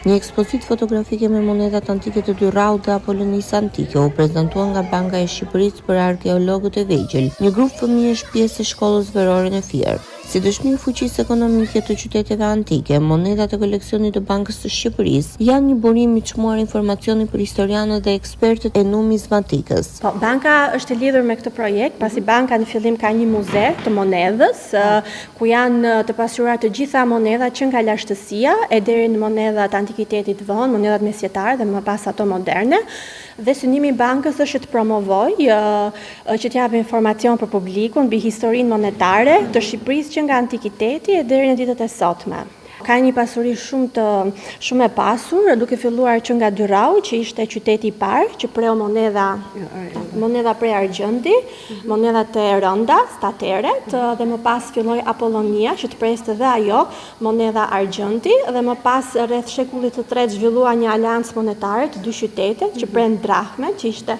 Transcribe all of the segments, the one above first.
Një ekspozit fotografike me monedat antike të Durrësit dhe Apollonisë antike u prezantua nga Banka e Shqipërisë për arkeologët e vegjël, një grup fëmijësh pjesë e shkollës verore në Fier. Si dëshmi i fuqisë ekonomike të qyteteve antike, monedat e koleksionit të Bankës së Shqipërisë janë një burim i çmuar informacioni për historianët dhe ekspertët e numizmatikës. Banka është e lidhur me këtë projekt, pasi banka në fillim ka një muze të monedhës, ku janë të pasuruar të gjitha monedhat që nga lashtësia e deri në monedhat antikitetit vonë, monedhat mesjetare dhe më pas ato moderne. Dhe synimi i bankës është të promovojë, që t'japë informacion për publikun mbi historinë monetare të Shqipërisë që nga antikiteti e deri në ditët e sotme. Ka një pasuri shumë e pasur, duke filluar që nga Durrësi, që ishte qyteti i parë që preu monedha prej argjendi, monedhat e rënda, stateret, dhe më pas filloi Apollonia, që të preste dhe ajo monedha argjendi, dhe më pas rreth shekullit të tretë zhvillua një aleancë monetare të dy qytetet që pren drahme, që ishte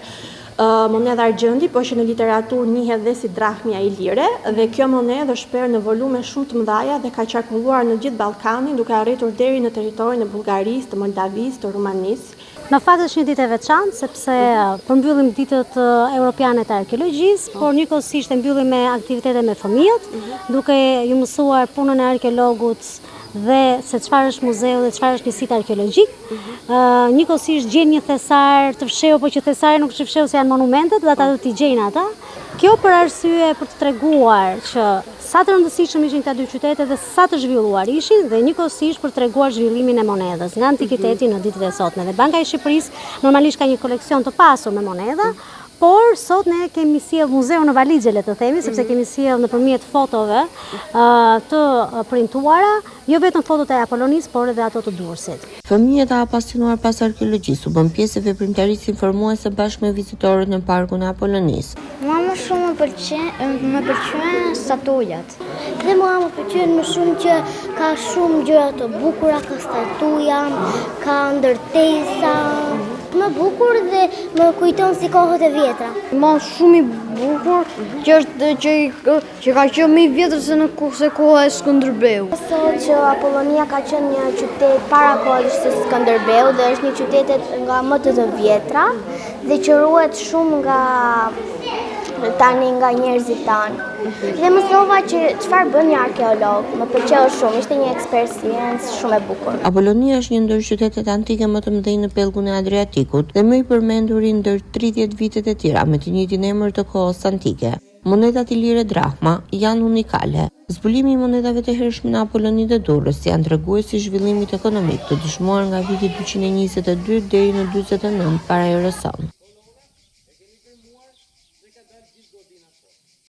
monedha argjendi, po që në literaturë njihet dhe si drahmia i lire, dhe kjo monedhë është shperë në volume shumë të mëdha dhe ka qarkulluar në gjithë Ballkanin, duke arritur deri në territorin e Bullgarisë, të Moldavisë, të Rumanisë. Në fakt është një ditë e veçantë sepse përmbyllim ditët europiane të arkeologjisë, por njëkohësisht e mbyllim me aktivitete me fëmijët, duke ju mësuar punën e arkeologut dhe se çfarë është muzeu dhe çfarë është një sit arkeologjik. Njëkohësisht gjen një thesar të fshehur, por që thesari nuk është i fshehur se janë monumentet, dhe ata do t'i gjejnë ata. Kjo për arsye për të treguar që sa të rëndësishëm ishin këta dy qytete dhe sa të zhvilluar ishin, dhe njëkohësisht për treguar zhvillimin e monedhës nga antikiteti në ditët e sotme. Dhe Banka e Shqipërisë normalisht ka një koleksion të pasur me monedha, por sot ne kemi sjellë muzeu në valizhe, le të themi, sepse kemi sjellë nëpërmjet fotove të printuara, jo vetëm fotot e Apollonisë, por edhe ato të Durrësit. Fëmijët e apasionuar pas arkeologjisë u bën pjesë e veprimtarisë informuese bashkë me vizitorët në parkun e Apollonisë. Mua më shumë më pëlqejnë statujat. Dhe mua më pëlqen më shumë që ka shumë gjëra të bukura, ka statuja, ka ndërtesa. Më bukur dhe më kujton si kohët e vjetra. Më shumë i bukur që ka qenë më i vjetër se koha e Skënderbeu. Sot që Apollonia ka qenë një qytet para kohës së Skënderbeu dhe është një qytet nga më të vjetra dhe që ruhet shumë nga njerëzit tanë. Dhe mësova që çfarë bën një arkeolog. Më pëlqeu shumë, ishte një eksperiencë shumë e bukur. Apollonia është një ndër qytetet antike më të mëdhenj në pellgun e Adriatikut dhe më i përmenduri ndër 30 vitet e tjera me të njëjtin emër të kohës antike. Monedat i lire drahma janë unikale. Zbulimi i monedhave të hershme në Apolloninë dhe Durrës janë treguesi i zhvillimit ekonomik të dëshmuar nga viti 222 deri në 49 para erës sonë.